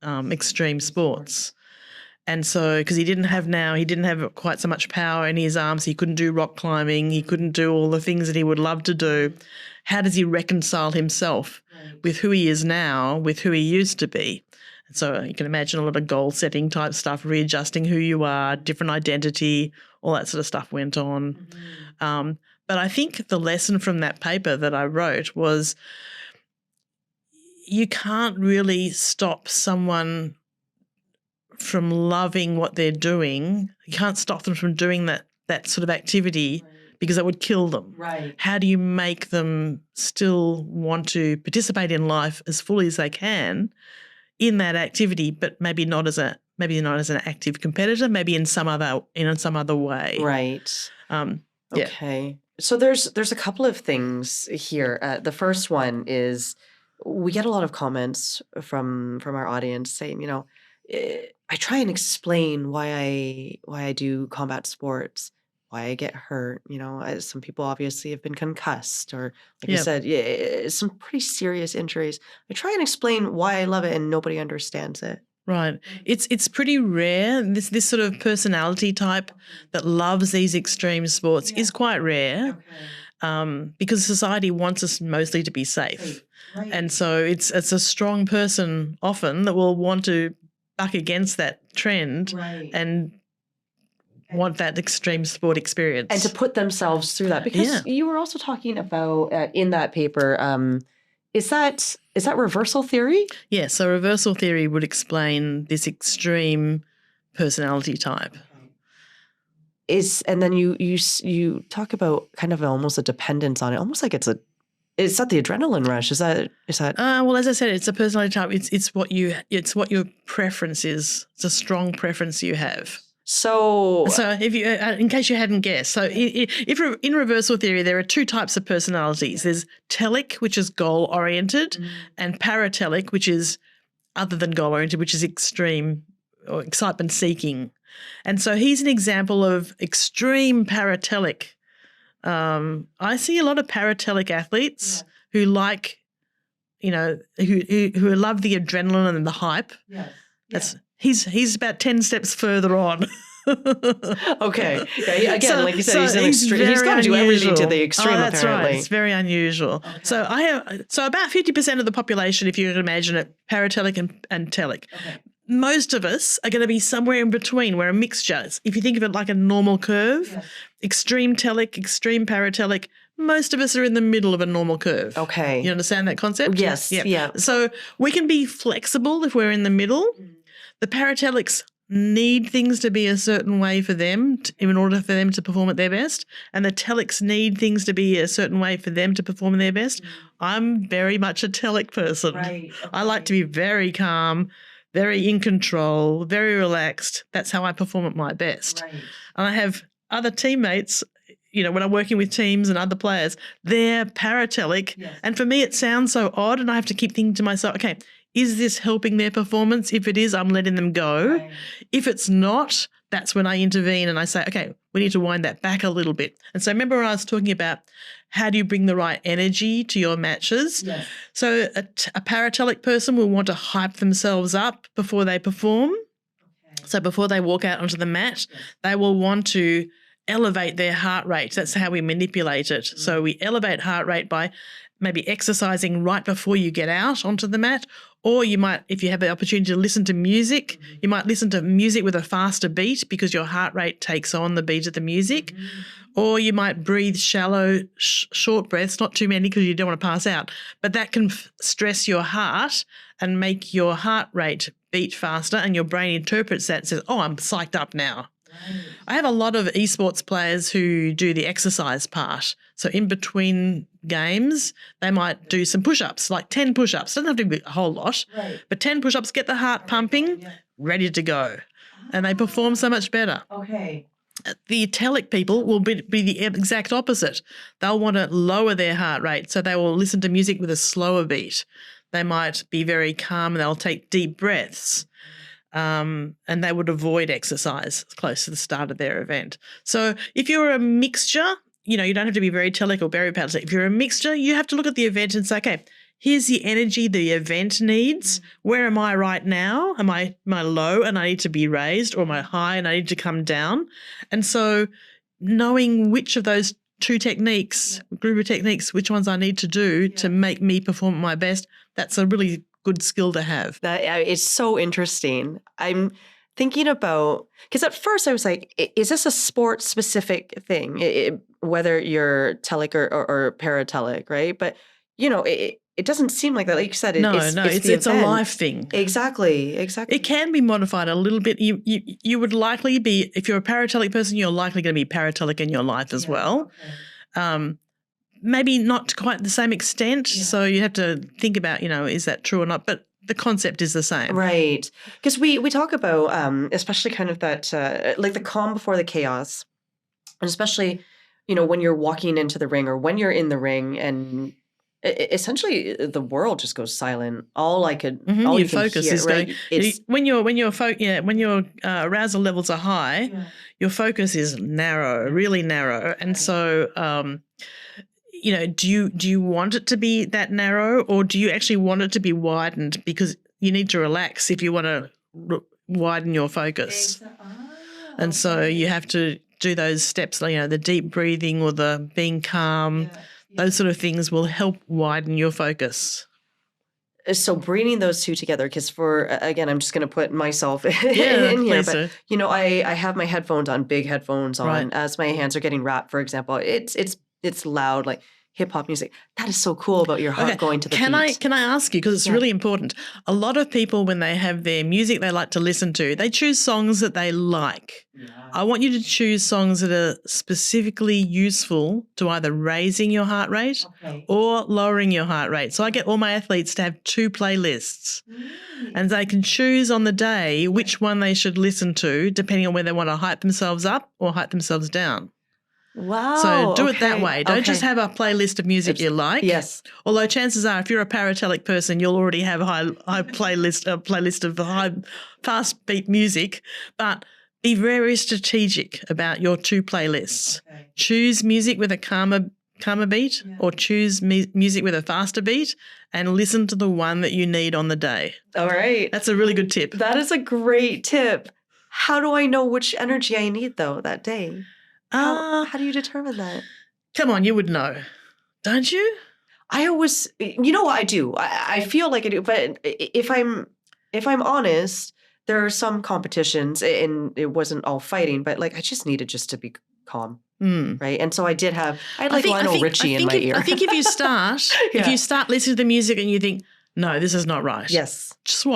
extreme sports. And so, because he didn't have quite so much power in his arms, he couldn't do rock climbing, he couldn't do all the things that he would love to do. How does he reconcile himself with who he is now, with who he used to be? And so you can imagine a lot of goal setting type stuff, readjusting who you are, different identity, all that sort of stuff went on. But I think the lesson from that paper that I wrote was you can't really stop someone from loving what they're doing. You can't stop them from doing that sort of activity because that would kill them. Right. How do you make them still want to participate in life as fully as they can in that activity, but maybe not as an active competitor, maybe in some other way. Right. Okay. Yeah. So there's a couple of things here. The first one is we get a lot of comments from our audience saying, I try and explain why I do combat sports, why I get hurt. Some people obviously have been concussed, or like you said, some pretty serious injuries. I try and explain why I love it, and nobody understands it. Right. It's pretty rare. This sort of personality type that loves these extreme sports is quite rare, because society wants us mostly to be safe. Right. And so it's a strong person often that will want to buck against that trend and want that extreme sport experience. And to put themselves through that. Because you were also talking about, in that paper, is that reversal theory? Yeah, so reversal theory would explain this extreme personality type. And then you talk about kind of almost a dependence on it, almost like it's not the adrenaline rush. Is that? Well, as I said, it's a personality type. It's what your preference is. It's a strong preference you have. So if you, in case you hadn't guessed, so if in reversal theory, there are two types of personalities. There's telic, which is goal-oriented, and paratelic, which is other than goal-oriented, which is extreme or excitement-seeking. And so he's an example of extreme paratelic. I see a lot of paratelic athletes who like, who love the adrenaline and the hype. Yes. He's about 10 steps further on. Okay. Yeah, again, like you said, he's an extreme. He's got to do everything to the extreme, that's apparently. Right. It's very unusual. Okay. So about 50% of the population, if you can imagine it, paratelic and telic. Okay. Most of us are going to be somewhere in between. We're a mixture. If you think of it like a normal curve, extreme telic, extreme paratelic, most of us are in the middle of a normal curve. Okay. You understand that concept? Yes. Yeah. So we can be flexible if we're in the middle. The paratelics need things to be a certain way for them in order for them to perform at their best, and the telics need things to be a certain way for them to perform at their best. I'm very much a telic person. Right. Okay. I like to be very calm, very in control, very relaxed. That's how I perform at my best. Right. And I have other teammates, when I'm working with teams and other players, they're paratelic. Yes. And for me, it sounds so odd, and I have to keep thinking to myself, okay, is this helping their performance? If it is, I'm letting them go. Right. If it's not, that's when I intervene and I say, okay, we need to wind that back a little bit. And so remember when I was talking about how do you bring the right energy to your matches? Yes. So a paratelic person will want to hype themselves up before they perform. Okay. So before they walk out onto the mat, they will want to elevate their heart rate. That's how we manipulate it. Mm-hmm. So we elevate heart rate by maybe exercising right before you get out onto the mat, or you might, if you have the opportunity to listen to music, you might listen to music with a faster beat because your heart rate takes on the beat of the music, or you might breathe shallow, short breaths, not too many because you don't want to pass out, but that can stress your heart and make your heart rate beat faster, and your brain interprets that and says, oh, I'm psyched up now. I have a lot of esports players who do the exercise part. So in between games, they might do some push-ups, like 10 push-ups. Doesn't have to be a whole lot, but 10 push-ups, get the heart pumping, ready to go. And they perform so much better. Okay. The telic people will be the exact opposite. They'll want to lower their heart rate, so they will listen to music with a slower beat. They might be very calm and they'll take deep breaths. And they would avoid exercise close to the start of their event. So if you're a mixture, you don't have to be very telic or very paratelic. If you're a mixture, you have to look at the event and say, okay, here's the energy the event needs. Where am I right now? Am I low and I need to be raised, or am I high and I need to come down? And so knowing which of those two techniques, group of techniques, which ones I need to do to make me perform at my best, that's a really good skill to have. That is so interesting. I'm thinking about, because at first I was like, is this a sport specific thing? Whether you're telic or paratelic, right? But it doesn't seem like that. Like you said, it's a life thing. Exactly. It can be modified a little bit. You would likely be, if you're a paratelic person, you're likely going to be paratelic in your life as well. Okay. Maybe not to quite the same extent. Yeah. So you have to think about, is that true or not? But the concept is the same. Right. Because we talk about, especially kind of that, like the calm before the chaos. And especially, when you're walking into the ring or when you're in the ring, and essentially the world just goes silent. All you can focus hear, is right? When your arousal levels are high, your focus is narrow, really narrow. And so, do you want it to be that narrow, or do you actually want it to be widened because you need to relax if you want to widen your focus? And so you have to do those steps, the deep breathing or the being calm. Those sort of things will help widen your focus. So bringing those two together, because again, I'm just going to put myself in here, but I have my headphones on, big headphones on, as my hands are getting wrapped, for example. It's loud. Like hip hop music. That is so cool about your heart going to the beat. Can I ask you, because it's really important. A lot of people, when they have their music they like to listen to, they choose songs that they like. Yeah. I want you to choose songs that are specifically useful to either raising your heart rate or lowering your heart rate. So I get all my athletes to have 2 playlists, and they can choose on the day which one they should listen to depending on whether they want to hype themselves up or hype themselves down. Wow. So do it that way. Don't just have a playlist of music you like. Yes. Although chances are, if you're a paratelic person, you'll already have a playlist of high fast beat music. But be very strategic about your 2 playlists. Okay. Choose music with a calmer beat, or choose music with a faster beat, and listen to the one that you need on the day. All right. That's a really good tip. That is a great tip. How do I know which energy I need, though, that day? How do you determine that? Come on, you would know, don't you? I always, you know what I do? I feel like I do, but if I'm honest, there are some competitions, and it wasn't all fighting, but like I just needed just to be calm, right? And so I had like Lionel Richie in my ear. I think if you start, if you start listening to the music and you think, no, this is not right. Yes. Just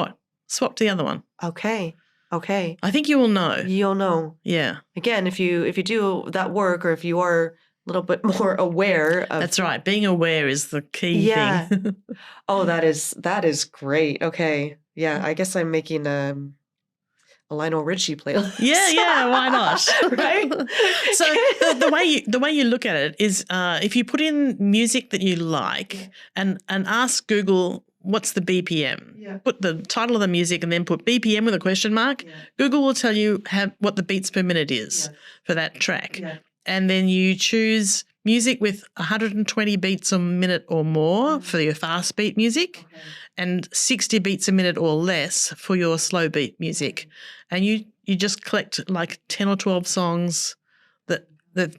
swap to the other one. Okay. I think you will know. You'll know. Yeah. Again, if you do that work, or if you are a little bit more aware of. That's right. Being aware is the key thing. Oh, that is great. Okay. Yeah. I guess I'm making a Lionel Richie playlist. Yeah, why not? Right? So the way you look at it is if you put in music that you like and ask Google, what's the BPM? Yeah. Put the title of the music and then put BPM with a question mark. Yeah. Google will tell you what the beats per minute is for that track. Yeah. And then you choose music with 120 beats a minute or more for your fast beat music, and 60 beats a minute or less for your slow beat music. And you just collect like 10 or 12 songs that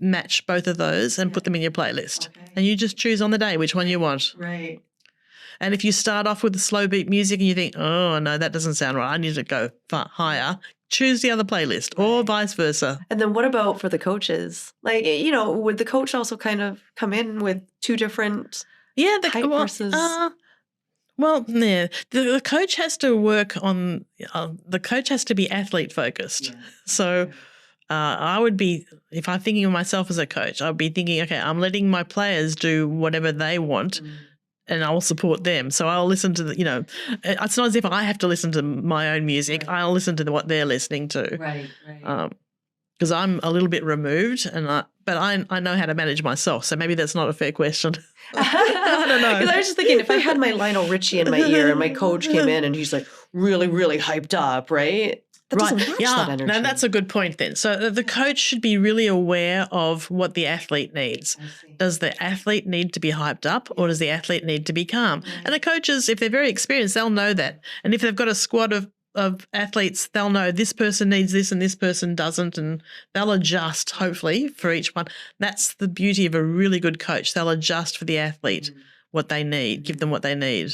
match both of those and put them in your playlist. And you just choose on the day which one you want. Right. And if you start off with the slow beat music and you think, oh, no, that doesn't sound right, I need to go far higher, choose the other playlist, or vice versa. And then what about for the coaches? Like, would the coach also kind of come in with 2 different type versus? The coach has to work on the coach has to be athlete focused. Yeah. So I would be, if I'm thinking of myself as a coach, I'd be thinking, okay, I'm letting my players do whatever they want. And I'll support them. So I'll listen to it's not as if I have to listen to my own music. Right. I'll listen to what they're listening to. Right. Because I'm a little bit removed, but I know how to manage myself. So maybe that's not a fair question. I don't know. Because I was just thinking, if I had my Lionel Richie in my ear and my coach came in and he's like really, really hyped up, right? That doesn't match that energy. No, that's a good point then. So the coach should be really aware of what the athlete needs. Does the athlete need to be hyped up, or does the athlete need to be calm? And the coaches, if they're very experienced, they'll know that. And if they've got a squad of athletes, they'll know this person needs this and this person doesn't, and they'll adjust, hopefully, for each one. That's the beauty of a really good coach. They'll adjust for the athlete what they need, give them what they need.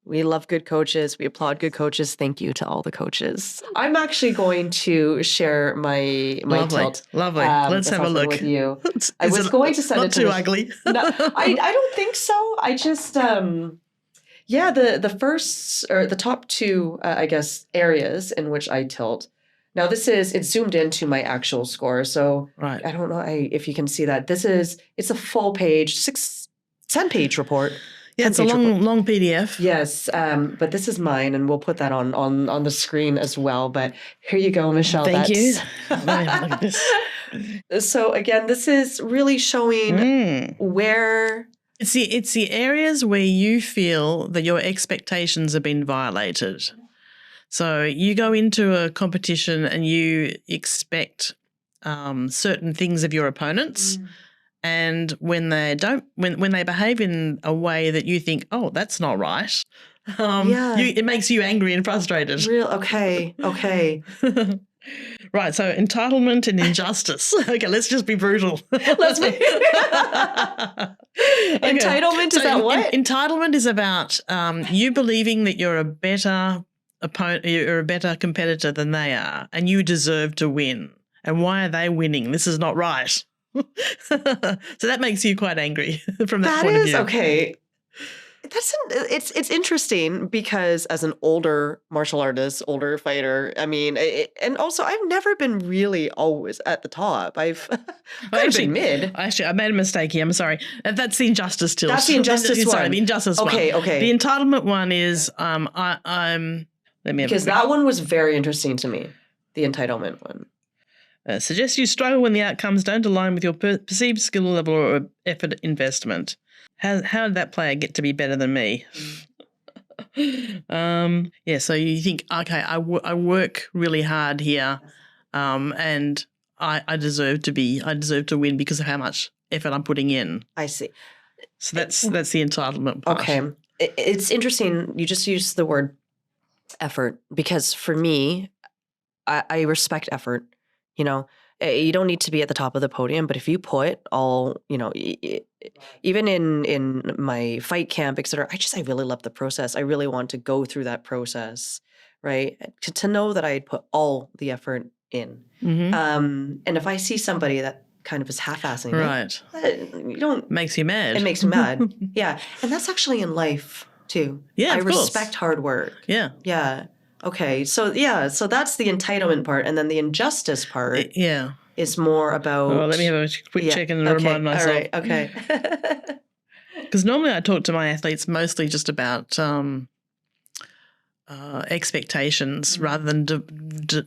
We love good coaches. We applaud good coaches. Thank you to all the coaches. I'm actually going to share my tilt. Lovely. Let's have a look. With you. I was going to send it to not too ugly. No, I don't think so. I just the first, or the top 2 I guess areas in which I tilt. Now it's zoomed into my actual score. So I don't know if you can see that. It's a full page, 10-page report. Yeah, it's a long PDF. Yes, but this is mine, and we'll put that on the screen as well. But here you go, Michelle. Thank you. Look at this. So again, this is really showing where it's the areas where you feel that your expectations have been violated. So you go into a competition and you expect certain things of your opponents. And when they when they behave in a way that you think, oh, that's not right, it makes you angry and frustrated. Okay. Right, so entitlement and injustice. Okay, let's just be brutal. Entitlement, is that what? Entitlement is about you believing that you're a better opponent, you're a better competitor than they are, and you deserve to win. And why are they winning? This is not right. So that makes you quite angry from that point That of is view. okay. It's interesting because as an older martial artist, older fighter, I mean, and also I've never been really always at the top. I've kind of been mid. Actually, I made a mistake here. I'm sorry. That's the injustice tilt. That's the injustice Sorry, one. the injustice one. Okay. The entitlement one is I'm. Let me have Because that one was very interesting to me. The entitlement one. Suggest you struggle when the outcomes don't align with your perceived skill level or effort investment. How did that player get to be better than me? Yeah, so you think, okay, I work really hard here, and I deserve to win because of how much effort I'm putting in. I see. So that's the entitlement part. Okay. It's interesting. You just used the word effort because for me, I respect effort. You know, you don't need to be at the top of the podium, but if you put all, even in my fight camp, et cetera, I really love the process. I really want to go through that process, right? To know that I put all the effort in. Mm-hmm. And if I see somebody that kind of is half-assing right, you don't. Makes you mad. It makes me mad. Yeah, and that's actually in life too. Yeah, I of course. respect hard work. Yeah. Yeah. Okay. So that's the entitlement part, and then the injustice part. Is more about. Oh, let me have a quick check and remind myself. All right. Okay. Because normally I talk to my athletes mostly just about expectations rather than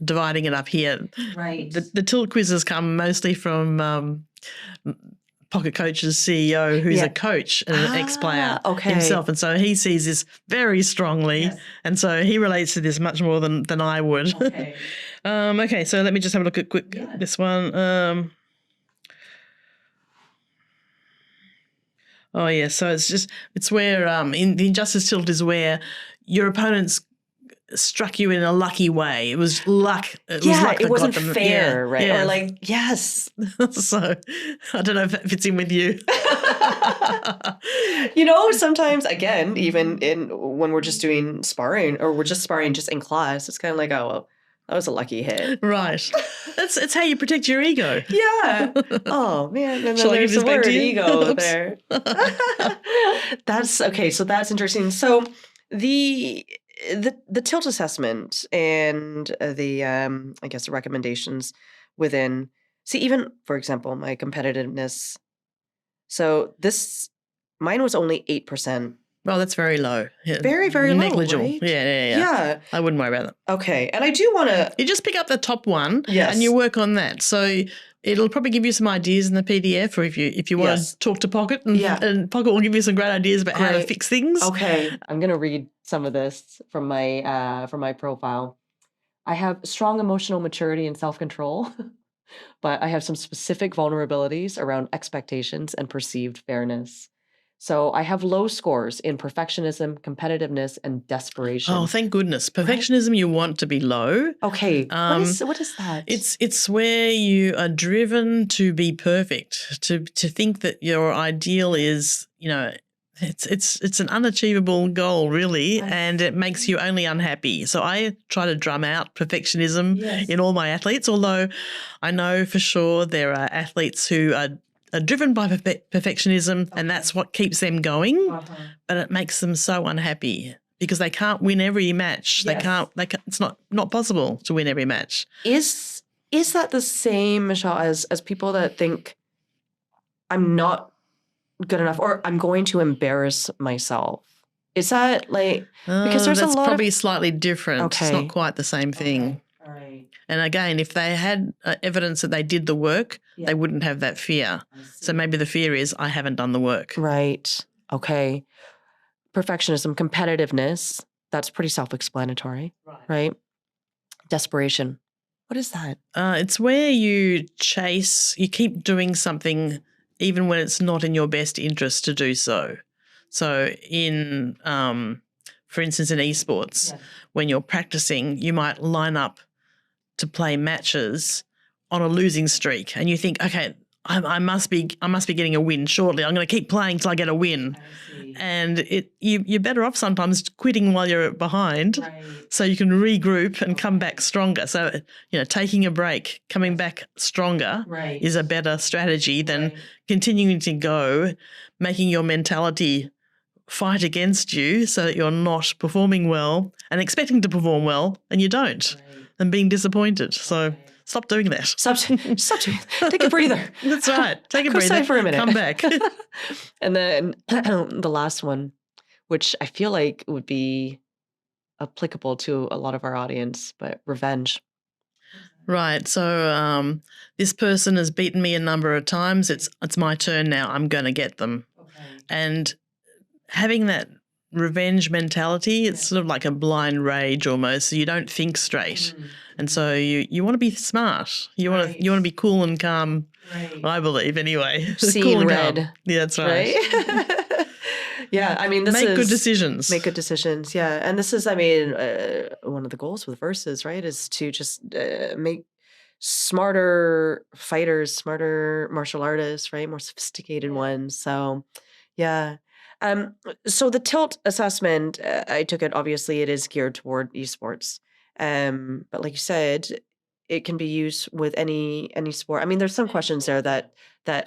dividing it up here. Right. The tilt quizzes come mostly from Pocket Coach's CEO, who's a coach and an ex-player himself. And so he sees this very strongly. Yes. And so he relates to this much more than I would. Okay. Okay, so let me just have a look at this one. So it's where in the injustice tilt is where your opponents struck you in a lucky way. It was luck. It wasn't fair, right? Yeah. Or yes. So I don't know if that fits in with you. Sometimes, again, even when we're just doing sparring or we're just sparring just in class, it's kind of like, oh, well, that was a lucky hit. Right. It's how you protect your ego. Yeah. Oh, man. And then Shall there's the word ego Oops. there. That's okay. So that's interesting. So the tilt assessment and the I guess the recommendations within, even for example, my competitiveness. So mine was only 8%. Well, that's very low. Yeah. Very, very negligible. Low, right? Yeah. I wouldn't worry about that. Okay. And I do want to. You just pick up the top one and you work on that. So it'll probably give you some ideas in the PDF, or if you want to talk to Pocket, and Pocket will give you some great ideas about how to fix things. Okay. I'm going to read some of this from my profile. I have strong emotional maturity and self-control, but I have some specific vulnerabilities around expectations and perceived fairness. So I have low scores in perfectionism, competitiveness, and desperation. Oh, thank goodness. Perfectionism, you want to be low. Okay. What is that? It's where you are driven to be perfect, to think that your ideal is, it's an unachievable goal, really, and it makes you only unhappy. So I try to drum out perfectionism in all my athletes, although I know for sure there are athletes who are driven by perfectionism, and that's what keeps them going, but it makes them so unhappy because they can't win every match. They can't. It's not possible to win every match. Is that the same, Michelle, as people that think I'm not good enough or I'm going to embarrass myself? Is that because there's that's a lot probably slightly different. Okay. It's not quite the same thing. Okay. All right. And again, if they had evidence that they did the work, they wouldn't have that fear. So maybe the fear is I haven't done the work. Right. Okay. Perfectionism, competitiveness, that's pretty self-explanatory, right? Desperation. What is that? It's where you keep doing something even when it's not in your best interest to do so. So in, for instance, in esports, when you're practicing, you might line up to play matches on a losing streak and you think, okay, I must be getting a win shortly. I'm going to keep playing till I get a win. I see. And you're better off sometimes quitting while you're behind, so you can regroup and come back stronger. So, taking a break, coming back stronger is a better strategy than continuing to go, making your mentality fight against you so that you're not performing well and expecting to perform well and you don't, and being disappointed. So stop doing that. Stop doing that. Take a breather. That's right. Take a Go breather. outside for a minute. Come back. And then the last one, which I feel like would be applicable to a lot of our audience, but revenge. Right. So this person has beaten me a number of times. It's my turn now. I'm going to get them. And having that revenge mentality, it's sort of like a blind rage almost. So you don't think straight. And so you want to be smart. You want to be cool and calm. I believe anyway. Seeing cool and red. Calm. Yeah, that's right. Yeah, I mean, make good decisions. Make good decisions. Yeah, and this is, I mean, one of the goals with Versus, right, is to just make smarter fighters, smarter martial artists, right, more sophisticated ones. So, yeah. So the tilt assessment, I took it, obviously it is geared toward esports. But like you said, it can be used with any sport. I mean, there's some questions there that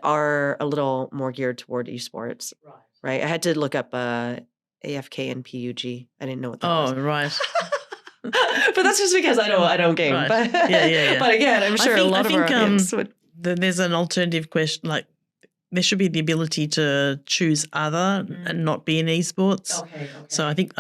are a little more geared toward esports. Right. I had to look up AFK and PUG. I didn't know what that was. Oh, right. But that's just because I don't game. Right. But Yeah. But again, I'm sure a lot of our audience would. There's an alternative question, like there should be the ability to choose other and not be in esports. Okay. So I think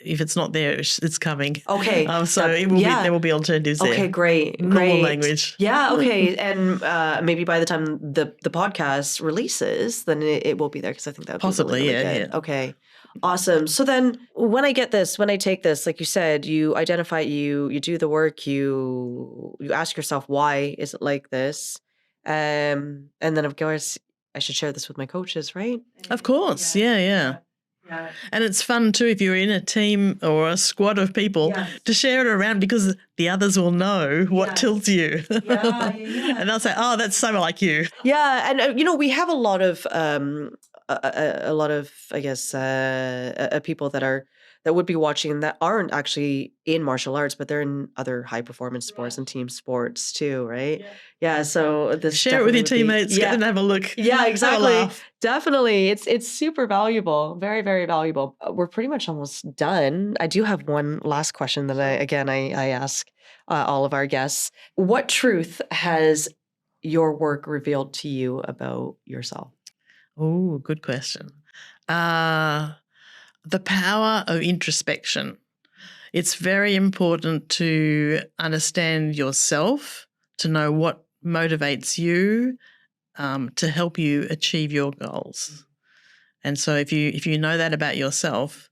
if it's not there, it's coming. Okay. So it will be, there will be alternatives there. Okay, great. Normal language. Yeah, okay. And maybe by the time the podcast releases, then it will be there, because I think that would possibly be really good. Yeah. Okay. Awesome. So then when I take this, like you said, you identify, you do the work, you ask yourself, why is it like this? And then of course I should share this with my coaches, right? Of course. Yeah. And it's fun too if you're in a team or a squad of people to share it around, because the others will know what tilts you. And they'll say, oh, that's so like you. Yeah. And, we have a lot of, I guess, people that would be watching that aren't actually in martial arts, but they're in other high performance sports and team sports too, right? Yeah. So this share it with your teammates. Get them to have a look. Yeah, exactly. Definitely. It's super valuable. Very, very valuable. We're pretty much almost done. I do have one last question that I ask all of our guests. What truth has your work revealed to you about yourself? Oh, good question. The power of introspection. It's very important to understand yourself, to know what motivates you, to help you achieve your goals. And so if you know that about yourself,